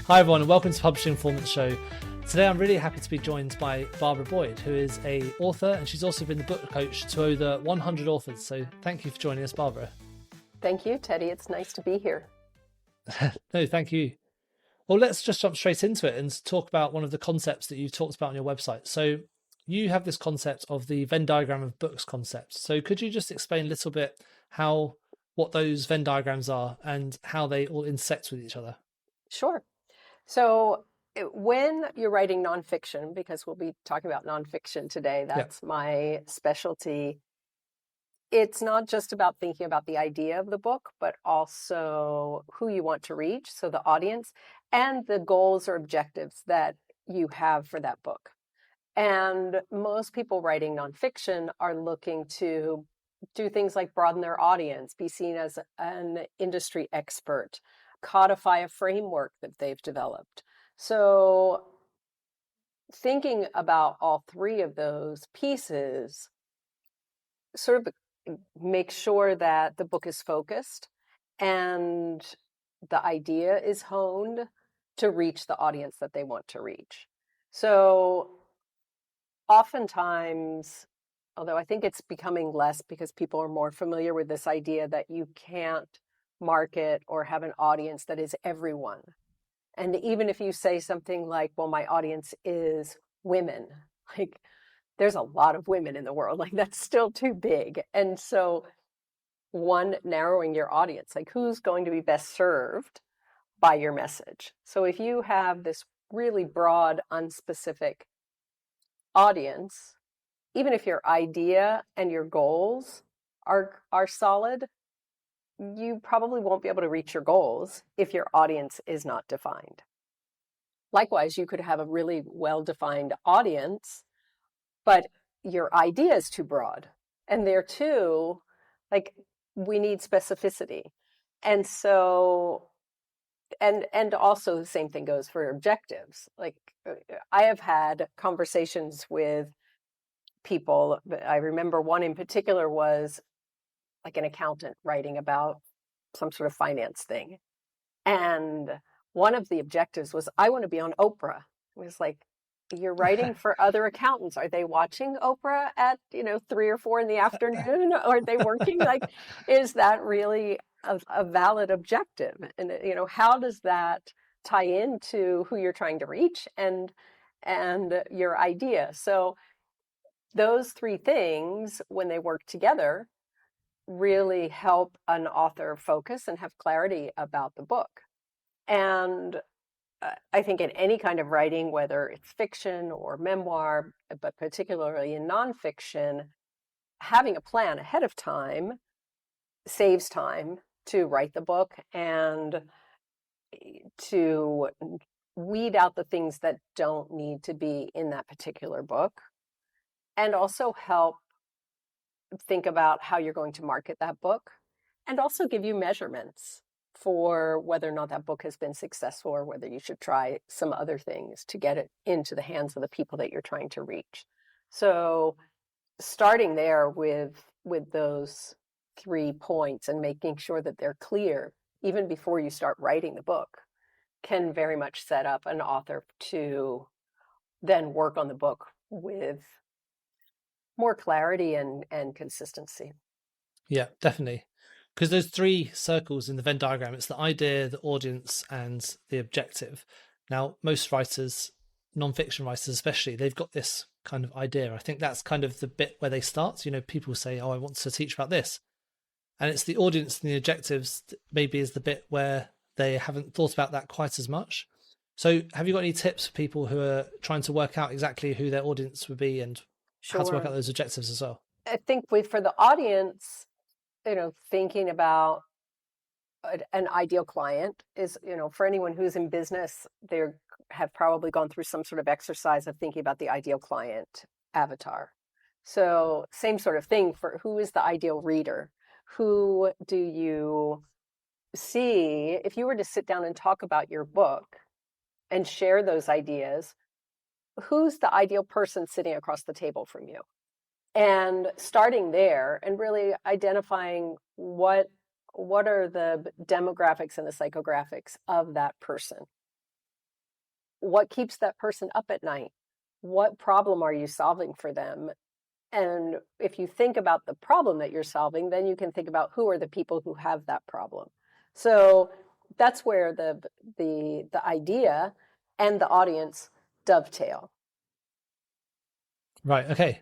Hi everyone and welcome to Publishing Performance Show. Today I'm really happy to be joined by Barbara Boyd, who is an author and she's also been the book coach to over 100 authors. So thank you for joining us, Barbara. Thank you, Teddy. It's nice to be here. No, thank you. Well, let's just jump straight into it and talk about one of the concepts that you talked about on your website. So you have this concept of the Venn diagram of books concept. So could you just explain a little bit what those Venn diagrams are and how they all intersect with each other? Sure. So when you're writing nonfiction, because we'll be talking about nonfiction today, that's my specialty. It's not just about thinking about the idea of the book, but also who you want to reach, so the audience, and the goals or objectives that you have for that book. And most people writing nonfiction are looking to do things like broaden their audience, be seen as an industry expert, codify a framework that they've developed. So thinking about all three of those pieces sort of make sure that the book is focused and the idea is honed to reach the audience that they want to reach. So oftentimes, although I think it's becoming less because people are more familiar with this idea that you can't market or have an audience that is everyone. And even if you say something like, well, my audience is women, like there's a lot of women in the world, like that's still too big. And so narrowing your audience, like who's going to be best served by your message. So if you have this really broad, unspecific audience, even if your idea and your goals are solid, you probably won't be able to reach your goals if your audience is not defined. Likewise, you could have a really well-defined audience, but your idea is too broad. And there too, like we need specificity. And so, and also the same thing goes for objectives. Like I have had conversations with people. I remember one in particular was like an accountant writing about some sort of finance thing. And one of the objectives was, I want to be on Oprah. It was like, you're writing for other accountants. Are they watching Oprah at, 3 or 4 in the afternoon? Or are they working? Like, is that really a valid objective? And, how does that tie into who you're trying to reach and your idea? So those three things, when they work together, really help an author focus and have clarity about the book. And I think in any kind of writing, whether it's fiction or memoir, but particularly in nonfiction, having a plan ahead of time saves time to write the book and to weed out the things that don't need to be in that particular book, and also help think about how you're going to market that book, and also give you measurements for whether or not that book has been successful or whether you should try some other things to get it into the hands of the people that you're trying to reach. So starting there with those 3 points and making sure that they're clear even before you start writing the book can very much set up an author to then work on the book with more clarity and consistency. Yeah, definitely. Because those 3 circles in the Venn diagram, it's the idea, the audience, and the objective. Now, most writers, nonfiction writers especially, they've got this kind of idea. I think that's kind of the bit where they start. People say, oh, I want to teach about this. And it's the audience and the objectives maybe is the bit where they haven't thought about that quite as much. So have you got any tips for people who are trying to work out exactly who their audience would be and how to work out those objectives as well? I think for the audience, thinking about an ideal client is, for anyone who's in business, they have probably gone through some sort of exercise of thinking about the ideal client avatar. So same sort of thing for who is the ideal reader? Who do you see? If you were to sit down and talk about your book and share those ideas, who's the ideal person sitting across the table from you? And starting there and really identifying what are the demographics and the psychographics of that person. what keeps that person up at night? What problem are you solving for them? And if you think about the problem that you're solving, then you can think about who are the people who have that problem. So that's where the idea and the audience dovetail. Right. Okay.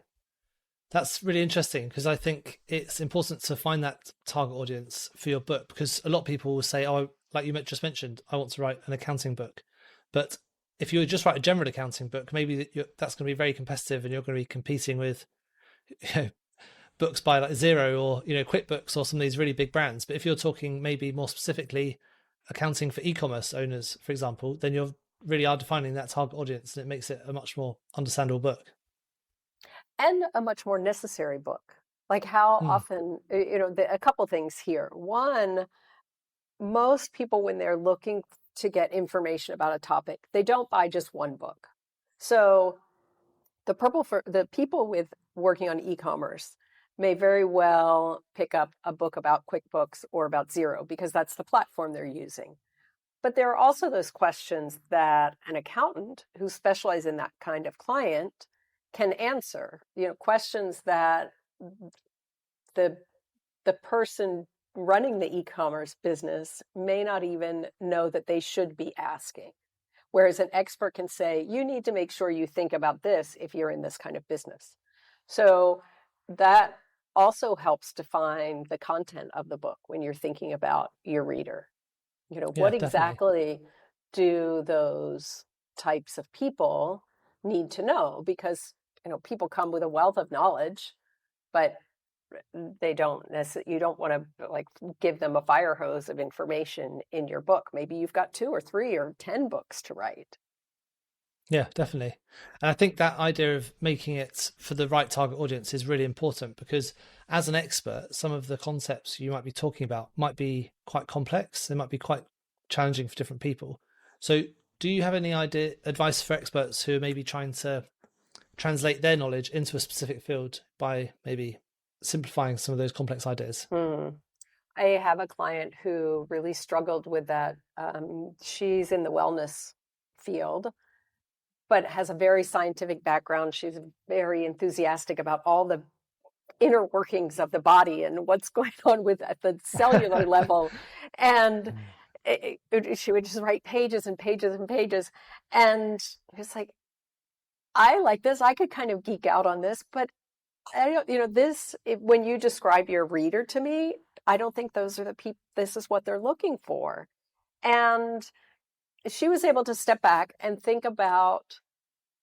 That's really interesting because I think it's important to find that target audience for your book, because a lot of people will say, oh, like you just mentioned, I want to write an accounting book. But if you just write a general accounting book, maybe that's going to be very competitive and you're going to be competing with, you know, books by like Zero or, QuickBooks or some of these really big brands. But if you're talking maybe more specifically accounting for e-commerce owners, for example, then you're really are defining that target audience and it makes it a much more understandable book. And a much more necessary book. Like how Mm. often, a couple things here. One, most people, when they're looking to get information about a topic, they don't buy just one book. So the people with working on e-commerce may very well pick up a book about QuickBooks or about Zero because that's the platform they're using. But there are also those questions that an accountant who specializes in that kind of client can answer, questions that the the person running the e-commerce business may not even know that they should be asking. Whereas an expert can say, you need to make sure you think about this if you're in this kind of business. So that also helps define the content of the book when you're thinking about your reader. Yeah, What definitely. exactly do those types of people need to know? Because, people come with a wealth of knowledge, but they don't necessarily, you don't want to like give them a fire hose of information in your book. Maybe you've got 2 or 3 or 10 books to write. Yeah, definitely. And I think that idea of making it for the right target audience is really important because as an expert, some of the concepts you might be talking about might be quite complex. They might be quite challenging for different people. So do you have any advice for experts who are maybe trying to translate their knowledge into a specific field by maybe simplifying some of those complex ideas? Hmm. I have a client who really struggled with that. She's in the wellness field, but has a very scientific background. She's very enthusiastic about all the inner workings of the body and what's going on with at the cellular level. And she would just write pages and pages and pages. And it's like, I like this. I could kind of geek out on this, but I don't, when you describe your reader to me, I don't think those are the people, this is what they're looking for. And she was able to step back and think about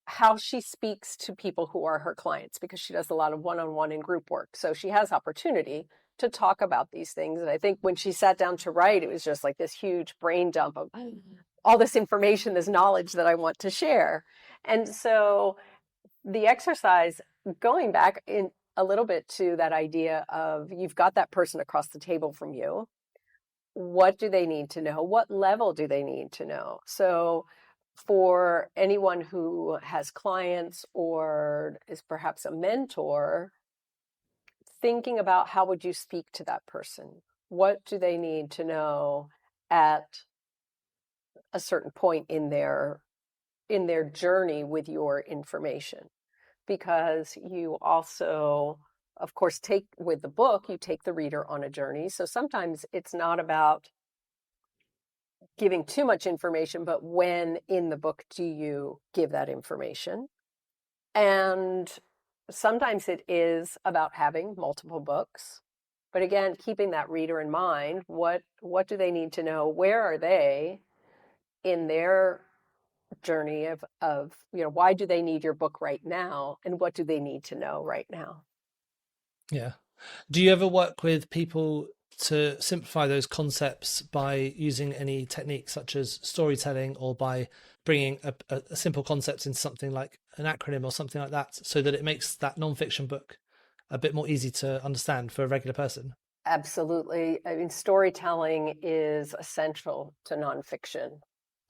how she speaks to people who are her clients because she does a lot of one-on-one and group work. So she has opportunity to talk about these things. And I think when she sat down to write, it was just like this huge brain dump of all this information, this knowledge that I want to share. And so the exercise, going back in a little bit to that idea of you've got that person across the table from you. What do they need to know? What level do they need to know? So for anyone who has clients or is perhaps a mentor, thinking about how would you speak to that person? What do they need to know at a certain point in their journey with your information? Because you also, of course, take with the book, you take the reader on a journey. So sometimes it's not about giving too much information, but when in the book do you give that information? And sometimes it is about having multiple books. But again, keeping that reader in mind, what do they need to know? Where are they in their journey of why do they need your book right now? And what do they need to know right now? Yeah. Do you ever work with people to simplify those concepts by using any techniques such as storytelling or by bringing a simple concept into something like an acronym or something like that so that it makes that nonfiction book a bit more easy to understand for a regular person? Absolutely. I mean, storytelling is essential to nonfiction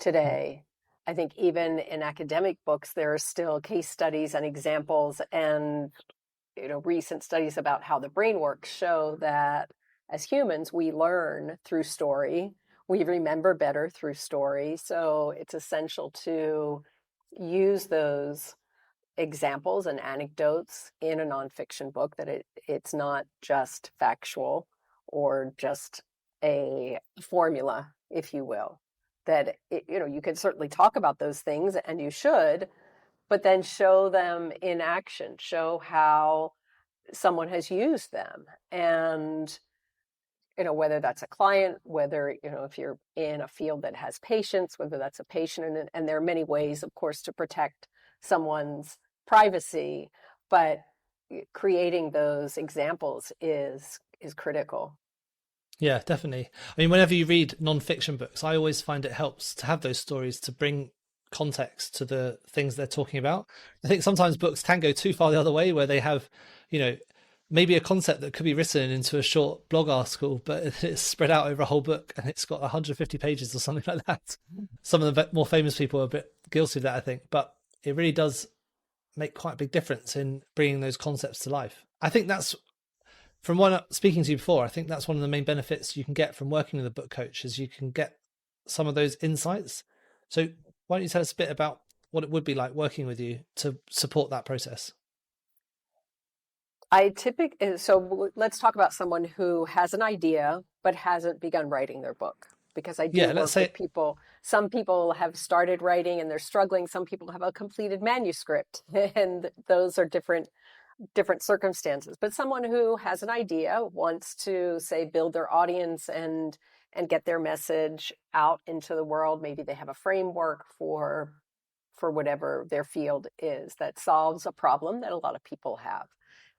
Mm. today. I think even in academic books, there are still case studies and examples and recent studies about how the brain works show that as humans, we learn through story. we remember better through story. So it's essential to use those examples and anecdotes in a nonfiction book, that it's not just factual or just a formula, if you will. That you can certainly talk about those things, and you should, but then show them in action, show how someone has used them. And whether that's a client, whether if you're in a field that has patients, whether that's a patient, and there are many ways, of course, to protect someone's privacy, but creating those examples is critical. Yeah, definitely. I mean, whenever you read non-fiction books, I always find it helps to have those stories to bring context to the things they're talking about. I think sometimes books can go too far the other way, where they have, you know, maybe a concept that could be written into a short blog article, but it's spread out over a whole book and it's got 150 pages or something like that. Some of the more famous people are a bit guilty of that, I think, but it really does make quite a big difference in bringing those concepts to life. I think that's, from what speaking to you before, I think that's one of the main benefits you can get from working with a book coach, is you can get some of those insights. So why don't you tell us a bit about what it would be like working with you to support that process? So let's talk about someone who has an idea but hasn't begun writing their book, because I do Yeah, let's work with say, people. Some people have started writing and they're struggling. Some people have a completed manuscript, and those are different circumstances. But someone who has an idea, wants to, say, build their audience and get their message out into the world. Maybe they have a framework for whatever their field is that solves a problem that a lot of people have.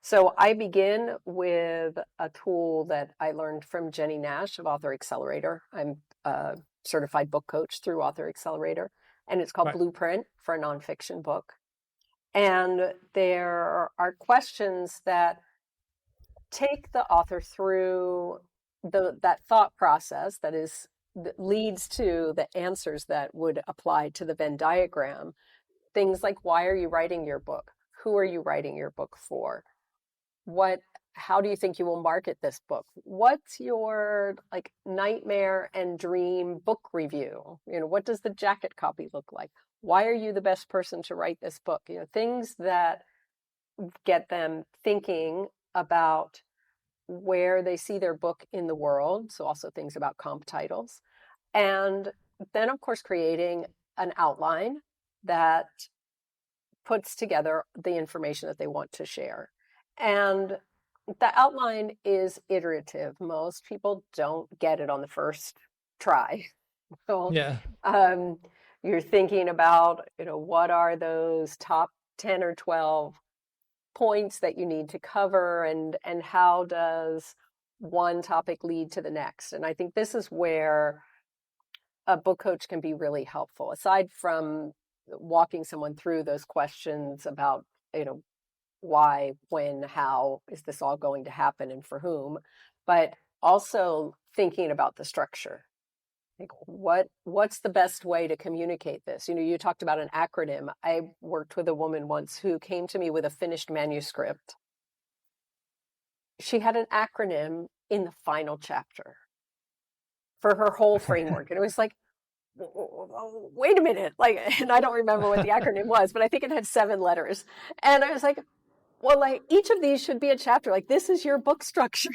So I begin with a tool that I learned from Jenny Nash of Author Accelerator. I'm a certified book coach through Author Accelerator, and it's called right, Blueprint for a Nonfiction Book. And there are questions that take the author through that thought process that leads to the answers that would apply to the Venn diagram. Things like, why are you writing your book? Who are you writing your book for? How do you think you will market this book? What's your nightmare and dream book review? What does the jacket copy look like? Why are you the best person to write this book? Things that get them thinking about where they see their book in the world. So also things about comp titles. And then, of course, creating an outline that puts together the information that they want to share. And the outline is iterative. Most people don't get it on the first try. So yeah, you're thinking about, what are those top 10 or 12 points that you need to cover, and how does one topic lead to the next? And I think this is where a book coach can be really helpful, aside from walking someone through those questions about, why, when, how is this all going to happen, and for whom, but also thinking about the structure. Like, what's the best way to communicate this? You talked about an acronym. I worked with a woman once who came to me with a finished manuscript. She had an acronym in the final chapter for her whole framework. And it was like, wait a minute. And I don't remember what the acronym was, but I think it had 7 letters. And I was like, well, each of these should be a chapter. This is your book structure.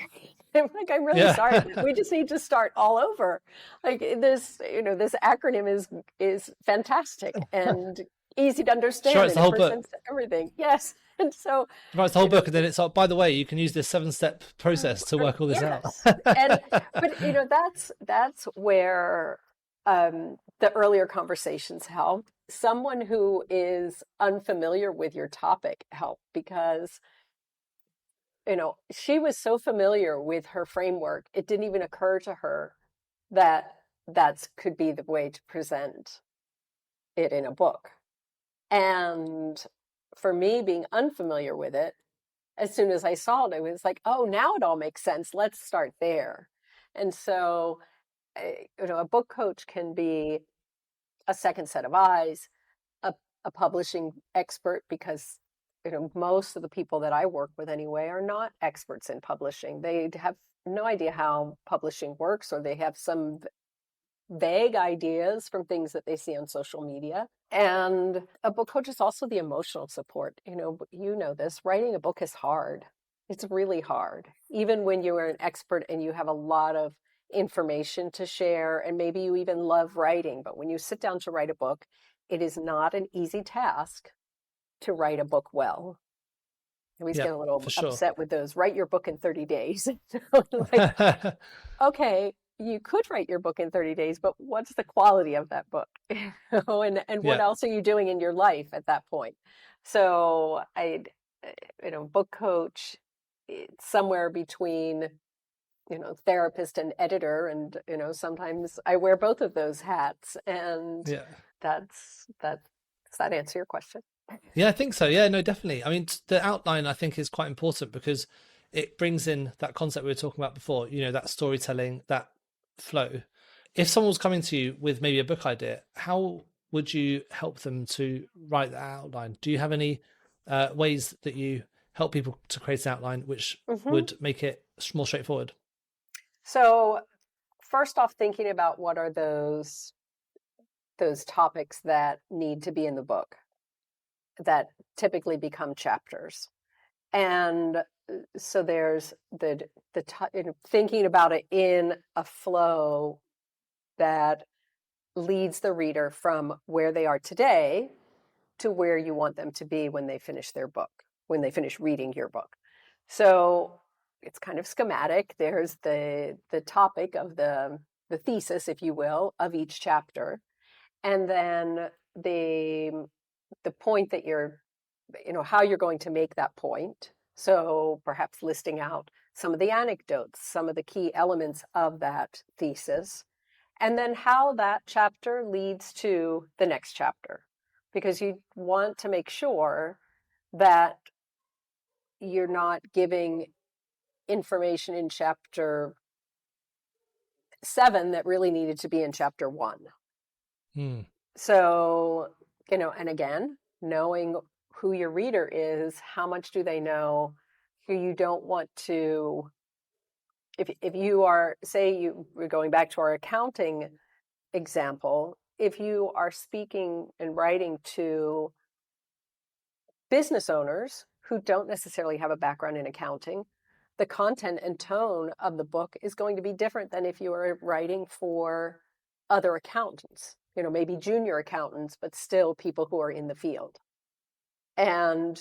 I'm really yeah. sorry. We just need to start all over. This acronym is fantastic and easy to She understand, writes and the it whole book. presents everything. Yes. And so, She writes the whole book, and then it's like, by the way, you can use this 7-step process to work all this out. yes. But that's where the earlier conversations help. Someone who is unfamiliar with your topic help, because she was so familiar with her framework, it didn't even occur to her that that could be the way to present it in a book. And for me, being unfamiliar with it, as soon as I saw it, I was like, oh, now it all makes sense. Let's start there. And so, a book coach can be a second set of eyes, a publishing expert, because most of the people that I work with anyway are not experts in publishing. They have no idea how publishing works, or they have some vague ideas from things that they see on social media. And a book coach is also the emotional support. You know this, writing a book is hard. It's really hard. Even when you are an expert and you have a lot of information to share, and maybe you even love writing, but when you sit down to write a book, it is not an easy task to write a book well. I always Yeah, get a little for sure. upset with those, write your book in 30 days. Like, okay, you could write your book in 30 days, but what's the quality of that book? And what Yeah, else are you doing in your life at that point? So book coach, it's somewhere between, therapist and editor. And, sometimes I wear both of those hats. And yeah. does that answer your question? Yeah, I think so. Yeah, no, definitely. I mean, the outline I think is quite important because it brings in that concept we were talking about before, that storytelling, that flow. If someone was coming to you with maybe a book idea, how would you help them to write that outline? Do you have any ways that you help people to create an outline which Hmm. would make it more straightforward? So first off, thinking about what are those topics that need to be in the book that typically become chapters. And so there's thinking about it in a flow that leads the reader from where they are today to where you want them to be when they finish their book, when they finish reading your book. So it's kind of schematic. There's the topic of the thesis, if you will, of each chapter. And then the point that how you're going to make that point. So perhaps listing out some of the anecdotes, some of the key elements of that thesis, and then how that chapter leads to the next chapter. Because you want to make sure that you're not giving information in chapter 7 that really needed to be in chapter 1. Hmm. So, and again, knowing who your reader is, how much do they know? You don't want to, if you are, say we're going back to our accounting example, if you are speaking and writing to business owners who don't necessarily have a background in accounting, the content and tone of the book is going to be different than if you are writing for other accountants, maybe junior accountants, but still people who are in the field. And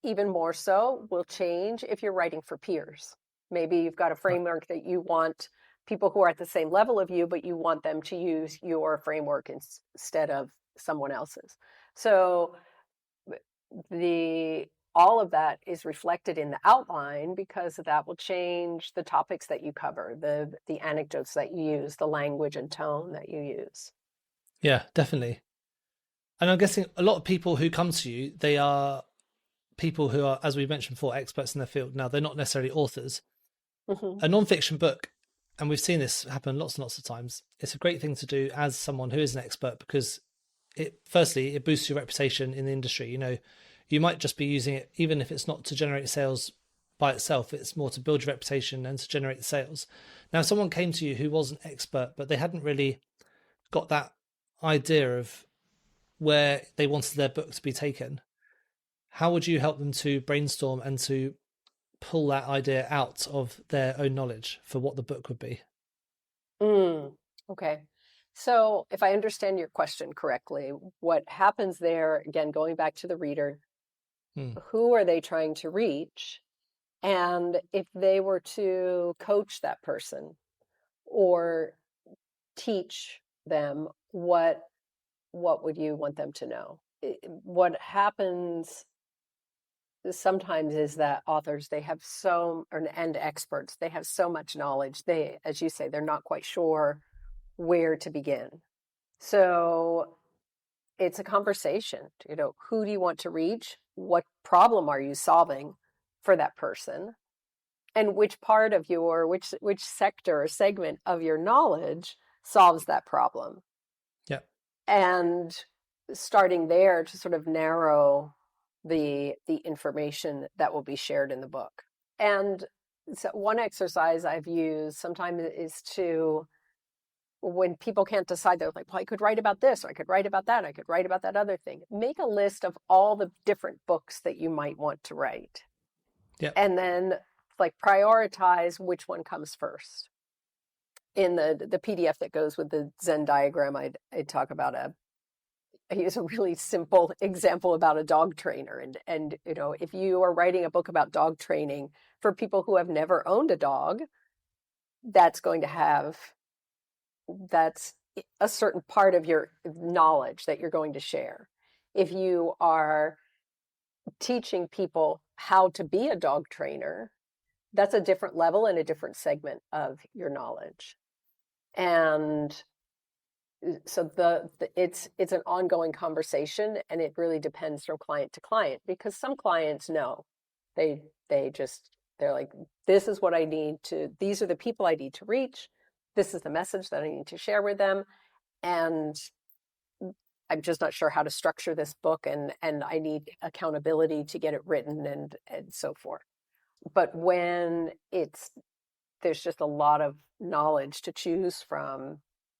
even more so will change if you're writing for peers. Maybe you've got a Right. framework that you want people who are at the same level of you, but you want them to use your framework instead of someone else's. So all of that is reflected in the outline because that will change the topics that you cover, the anecdotes that you use, the language and tone that you use. Yeah, definitely. And I'm guessing a lot of people who come to you, they are people who are, as we mentioned before, experts in their field. Now, they're not necessarily authors. Mm-hmm. A non-fiction book, and we've seen this happen lots and lots of times, it's a great thing to do as someone who is an expert because it boosts your reputation in the industry. You might just be using it, even if it's not to generate sales by itself, it's more to build your reputation and to generate the sales. Now, if someone came to you who was an expert, but they hadn't really got that idea of where they wanted their book to be taken, how would you help them to brainstorm and to pull that idea out of their own knowledge for what the book would be? Okay. So if I understand your question correctly, what happens there, again, going back to the reader, Hmm. who are they trying to reach? And if they were to coach that person or teach them, what would you want them to know? What happens sometimes is that authors, they have and experts, they have so much knowledge. They, as you say, they're not quite sure where to begin. So it's a conversation. Who do you want to reach? What problem are you solving for that person? And which part of which sector or segment of your knowledge solves that problem? Yeah. And starting there to sort of narrow the information that will be shared in the book. And so one exercise I've used sometimes is when people can't decide, they're like, well, I could write about this, or I could write about that, I could write about that other thing. Make a list of all the different books that you might want to write. Yeah. And then like prioritize which one comes first. In the PDF that goes with the Venn diagram, I talk about I use a really simple example about a dog trainer. And if you are writing a book about dog training for people who have never owned a dog, that's a certain part of your knowledge that you're going to share. If you are teaching people how to be a dog trainer, that's a different level and a different segment of your knowledge. And so it's an ongoing conversation, and it really depends from client to client, because some clients know they're like, this is what I need to, these are the people I need to reach, this is the message that I need to share with them, and I'm just not sure how to structure this book, and I need accountability to get it written, and so forth. But when there's just a lot of knowledge to choose from,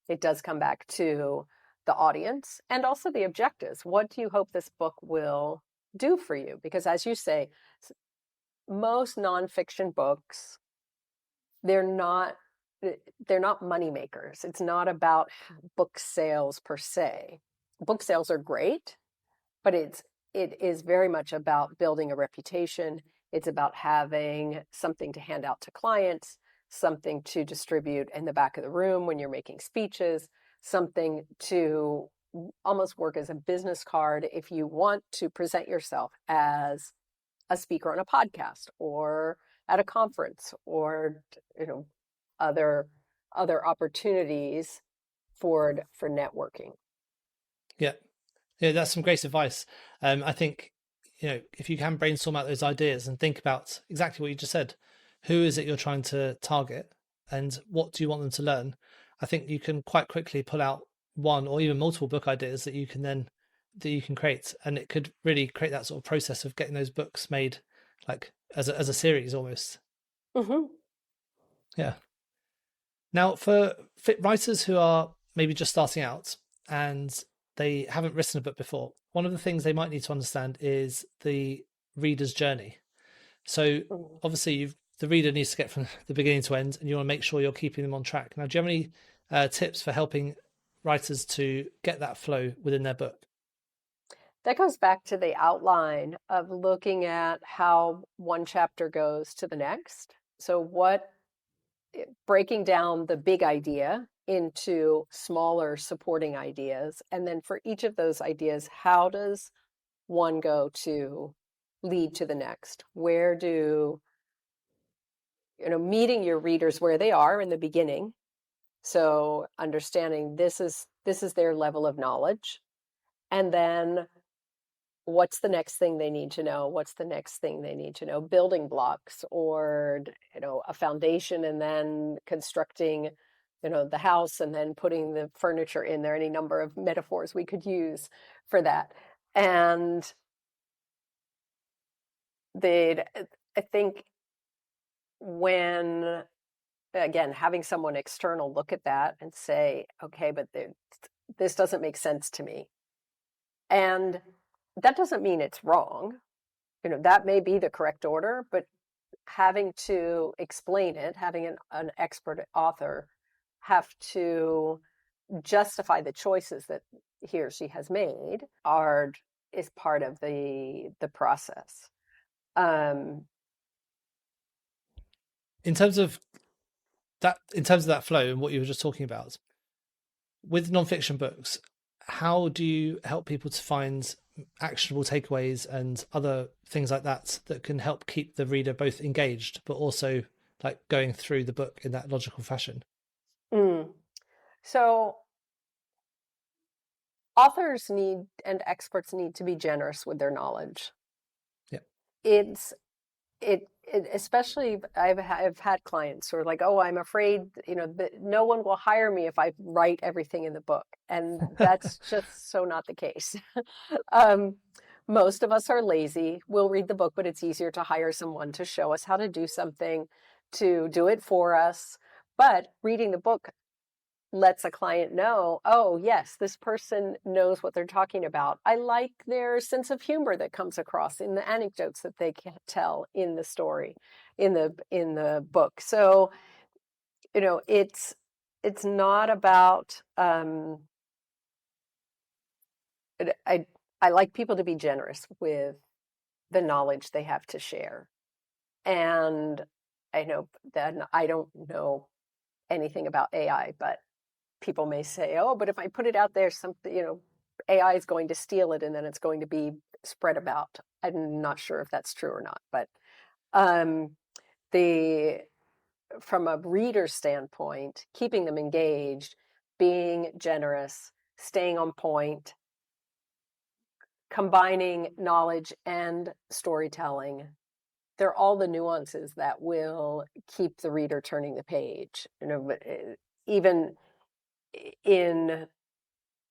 it does come back to the audience and also the objectives. What do you hope this book will do for you? Because as you say, most nonfiction books, they're not money makers. It's not about book sales per se. Book sales are great, but it is very much about building a reputation. It's about having something to hand out to clients, something to distribute in the back of the room when you're making speeches, something to almost work as a business card if you want to present yourself as a speaker on a podcast or at a conference, or other opportunities for networking. Yeah, that's some great advice. I think, if you can brainstorm out those ideas and think about exactly what you just said, who is it you're trying to target and what do you want them to learn? I think you can quite quickly pull out one or even multiple book ideas that you can create, and it could really create that sort of process of getting those books made, like as a series almost. Mm-hmm. Yeah. Now, for writers who are maybe just starting out and they haven't written a book before, one of the things they might need to understand is the reader's journey. So obviously the reader needs to get from the beginning to end, and you want to make sure you're keeping them on track. Now, do you have any tips for helping writers to get that flow within their book? That goes back to the outline of looking at how one chapter goes to the next. So breaking down the big idea into smaller supporting ideas. And then for each of those ideas, how does one go to lead to the next? Where do, meeting your readers where they are in the beginning. So understanding this is their level of knowledge. And then what's the next thing they need to know? What's the next thing they need to know? Building blocks, or, a foundation, and then constructing, the house, and then putting the furniture in there. Any number of metaphors we could use for that. And I think when, again, having someone external look at that and say, okay, but this doesn't make sense to me. And that doesn't mean it's wrong. That may be the correct order, but having to explain it, having an expert author have to justify the choices that he or she has made is part of the process. In terms of that flow and what you were just talking about, with nonfiction books, how do you help people to find actionable takeaways and other things like that can help keep the reader both engaged, but also like going through the book in that logical fashion? So authors and experts need to be generous with their knowledge. Yeah. Especially I've had clients who are like, oh, I'm afraid, that no one will hire me if I write everything in the book. And that's just so not the case. Most of us are lazy. We'll read the book, but it's easier to hire someone to show us how to do something, to do it for us. But reading the book lets a client know, oh, yes, this person knows what they're talking about. I like their sense of humor that comes across in the anecdotes that they can tell in the story, in the book. So, it's not about I I like people to be generous with the knowledge they have to share. And I know that I don't know anything about AI, but people may say, oh, but if I put it out there, something, AI is going to steal it and then it's going to be spread about. I'm not sure if that's true or not, but um, the from a reader standpoint, keeping them engaged, being generous, staying on point, combining knowledge and storytelling, they're all the nuances that will keep the reader turning the page. Even in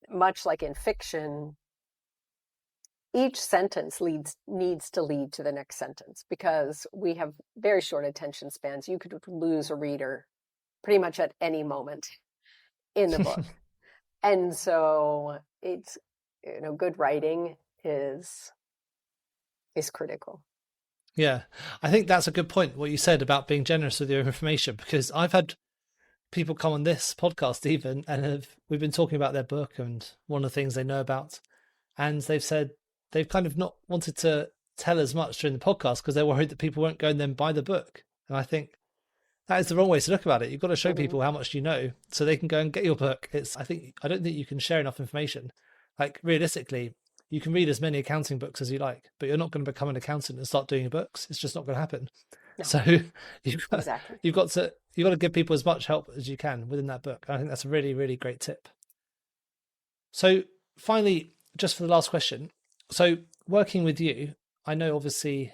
much like in fiction, each sentence needs to lead to the next sentence because we have very short attention spans. You could lose a reader pretty much at any moment in the book. And so it's, good writing is critical. Yeah, I think that's a good point, what you said about being generous with your information, because I've had people come on this podcast even and we've been talking about their book and one of the things they know about, and they've said they've kind of not wanted to tell as much during the podcast because they're worried that people won't go and then buy the book. And I think that is the wrong way to look about it. You've got to show people how much you know so they can go and get your book. I don't think you can share enough information. Like realistically, you can read as many accounting books as you like, but you're not going to become an accountant and start doing your books. It's just not going to happen. No, So exactly. you've got to give people as much help as you can within that book. I think that's a really, really great tip. So finally, just for the last question. So working with you, I know obviously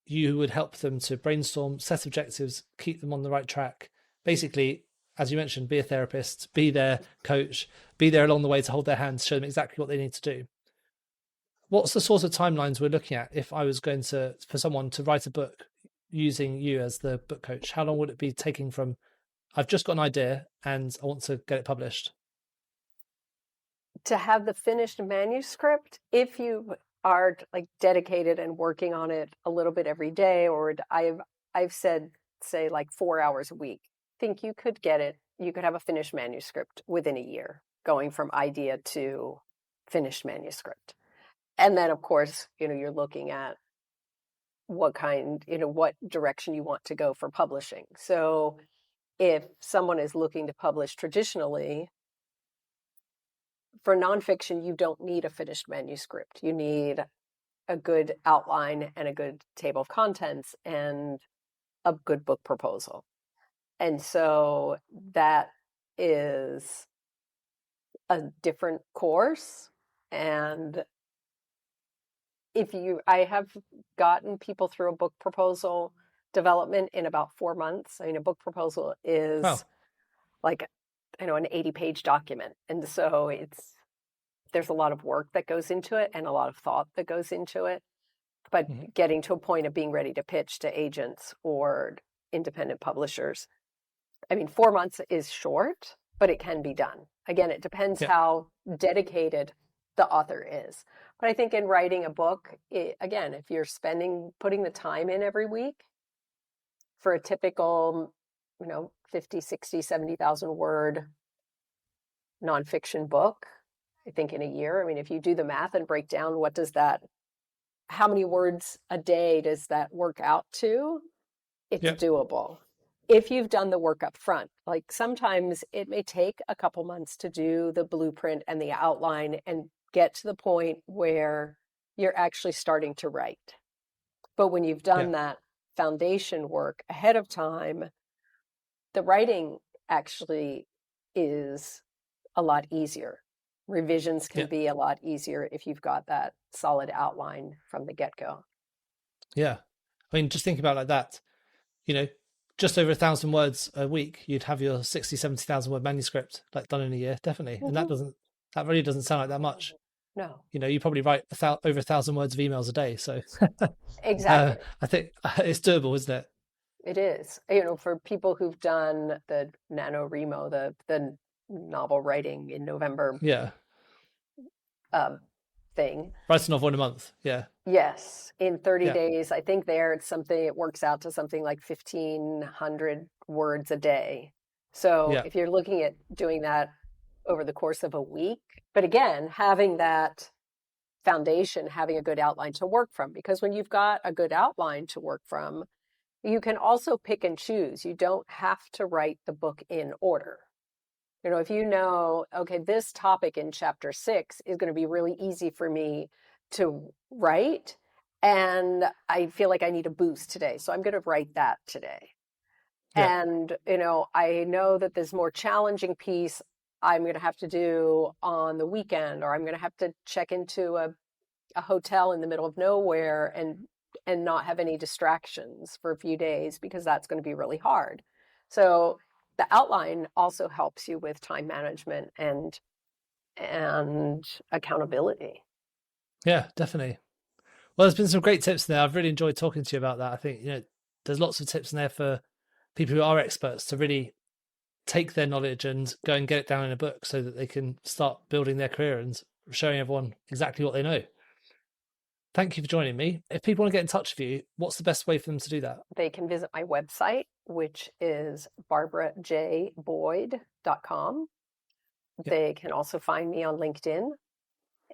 you would help them to brainstorm, set objectives, keep them on the right track. Basically, as you mentioned, be a therapist, be their coach, be there along the way to hold their hands, show them exactly what they need to do. What's the sort of timelines we're looking at if I was going to, for someone to write a book using you as the book coach? How long would it be taking from, I've just got an idea and I want to get it published? To have the finished manuscript, if you are like dedicated and working on it a little bit every day, or I've said, say like 4 hours a week, I think you could have a finished manuscript within a year, going from idea to finished manuscript. And then of course, you're looking at what direction you want to go for publishing. So if someone is looking to publish traditionally, for nonfiction, you don't need a finished manuscript. You need a good outline and a good table of contents and a good book proposal. And so that is a different course. And I have gotten people through a book proposal development in about 4 months. I mean, a book proposal is like, an 80-page document. And so there's a lot of work that goes into it and a lot of thought that goes into it. But getting to a point of being ready to pitch to agents or independent publishers, I mean, 4 months is short, but it can be done. Again, it depends how dedicated the author is. But I think in writing a book, again, if you're putting the time in every week for a typical, 50, 60, 70,000 word nonfiction book, I think in a year, I mean, if you do the math and break down how many words a day does that work out to? It's doable. If you've done the work up front, like sometimes it may take a couple months to do the blueprint and the outline and get to the point where you're actually starting to write. But when you've done that foundation work ahead of time, the writing actually is a lot easier. Revisions can be a lot easier if you've got that solid outline from the get-go. Yeah. I mean, just think about it like that, just over 1,000 words a week, you'd have your 60, 70,000 word manuscript like done in a year, definitely. And that really doesn't sound like that much. No. You probably write over 1,000 words of emails a day. So exactly. I think it's doable, isn't it? It is. For people who've done the NaNoWriMo, the novel writing in November Yeah. thing. Write a novel in a month. Yeah. Yes, in 30 Yeah. days. I think it works out to something like 1,500 words a day. So Yeah. if you're looking at doing that over the course of a week, but again, having that foundation, having a good outline to work from, because when you've got a good outline to work from, you can also pick and choose. You don't have to write the book in order. If you know, okay, this topic in chapter 6 is going to be really easy for me to write, and I feel like I need a boost today, so I'm going to write that today. Yeah. And, I know that this more challenging piece I'm going to have to do on the weekend, or I'm going to have to check into a hotel in the middle of nowhere and not have any distractions for a few days, because that's going to be really hard. So the outline also helps you with time management and accountability. Yeah, definitely. Well, there's been some great tips there. I've really enjoyed talking to you about that. I think, there's lots of tips in there for people who are experts to really take their knowledge and go and get it down in a book so that they can start building their career and showing everyone exactly what they know. Thank you for joining me. If people want to get in touch with you, what's the best way for them to do that? They can visit my website, which is barbarajboyd.com. Yep. They can also find me on LinkedIn.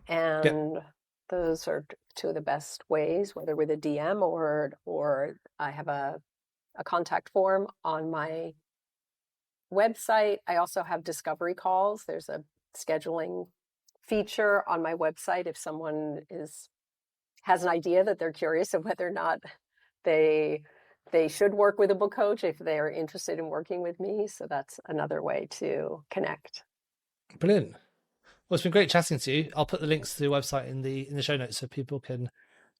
Yep. And those are two of the best ways, whether with a DM or I have a contact form on my website. I also have discovery calls. There's a scheduling feature on my website if someone has an idea that they're curious of whether or not they should work with a book coach, if they are interested in working with me. So that's another way to connect. Brilliant. Well, it's been great chatting to you. I'll put the links to the website in the show notes so people can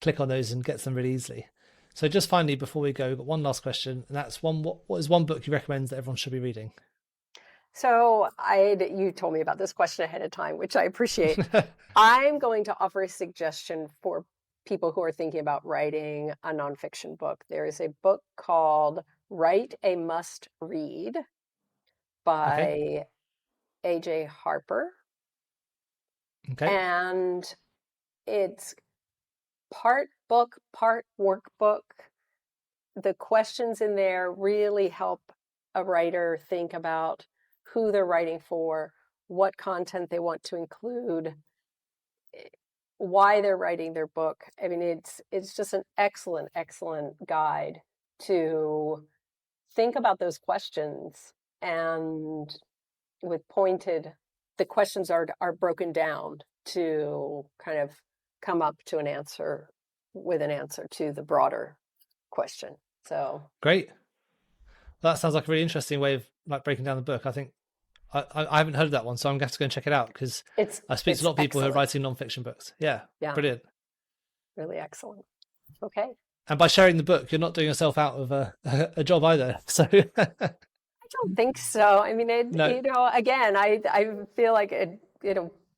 click on those and get to them really easily. So just finally, before we go, we've got one last question, and that's what is one book you recommend that everyone should be reading? So you told me about this question ahead of time, which I appreciate. I'm going to offer a suggestion for people who are thinking about writing a nonfiction book. There is a book called Write a Must Read by A.J. Harper. Okay. And it's part book, part workbook. The questions in there really help a writer think about who they're writing for, what content they want to include, why they're writing their book. I mean, it's just an excellent, excellent guide to think about those questions, and the questions are broken down to kind of come up to an answer to the broader question. So Great. Well, that sounds like a really interesting way of breaking down the book. I think I haven't heard of that one, so I'm going to have to go and check it out, because I speak to a lot of people who are writing nonfiction books. Yeah. Brilliant. Really excellent. Okay. And by sharing the book, you're not doing yourself out of a job either. So I don't think so. I mean, no. Again, I feel like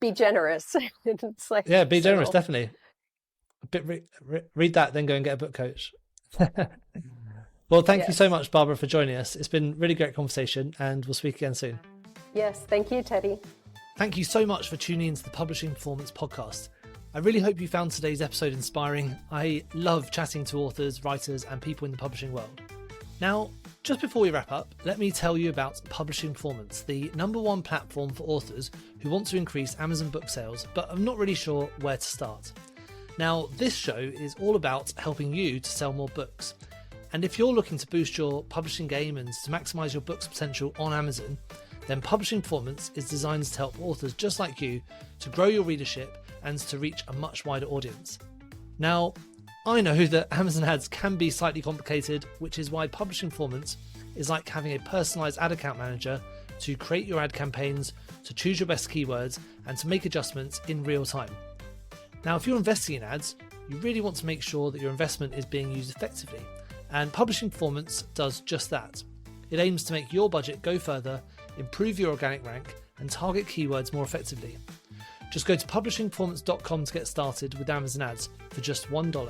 be generous. It's like, Yeah, be generous, definitely. Read that, then go and get a book coach. Well, thank you so much, Barbara, for joining us. It's been a really great conversation, and we'll speak again soon. Yes, thank you, Teddy. Thank you so much for tuning into the Publishing Performance Podcast. I really hope you found today's episode inspiring. I love chatting to authors, writers, and people in the publishing world. Now, just before we wrap up, let me tell you about Publishing Performance, the #1 platform for authors who want to increase Amazon book sales, but are not really sure where to start. Now, this show is all about helping you to sell more books. And if you're looking to boost your publishing game and to maximize your book's potential on Amazon, then Publishing Performance is designed to help authors just like you to grow your readership and to reach a much wider audience. Now, I know that Amazon ads can be slightly complicated, which is why Publishing Performance is like having a personalized ad account manager to create your ad campaigns, to choose your best keywords, and to make adjustments in real time. Now, if you're investing in ads, you really want to make sure that your investment is being used effectively. And Publishing Performance does just that. It aims to make your budget go further, improve your organic rank, and target keywords more effectively. Just go to publishingperformance.com to get started with Amazon ads for just $1.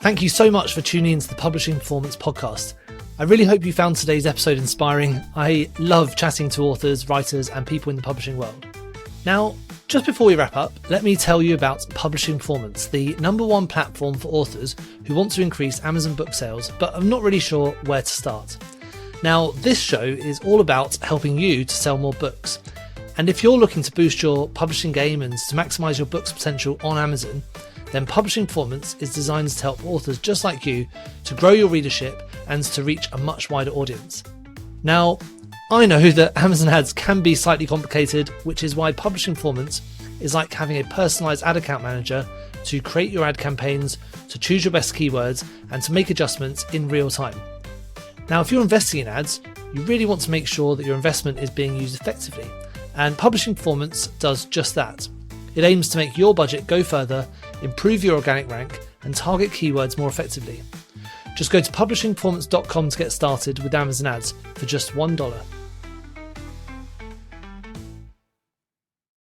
Thank you so much for tuning into the Publishing Performance podcast. I really hope you found today's episode inspiring. I love chatting to authors, writers, and people in the publishing world. Now, just before we wrap up, let me tell you about Publishing Performance, the #1 platform for authors who want to increase Amazon book sales, but are not really sure where to start. Now, this show is all about helping you to sell more books. And if you're looking to boost your publishing game and to maximize your book's potential on Amazon, then Publishing Performance is designed to help authors just like you to grow your readership and to reach a much wider audience. Now, I know that Amazon ads can be slightly complicated, which is why Publishing Performance is like having a personalized ad account manager to create your ad campaigns, to choose your best keywords, and to make adjustments in real time. Now, if you're investing in ads, you really want to make sure that your investment is being used effectively, and Publishing Performance does just that. It aims to make your budget go further, improve your organic rank, and target keywords more effectively. Just go to publishingperformance.com to get started with Amazon ads for just $1.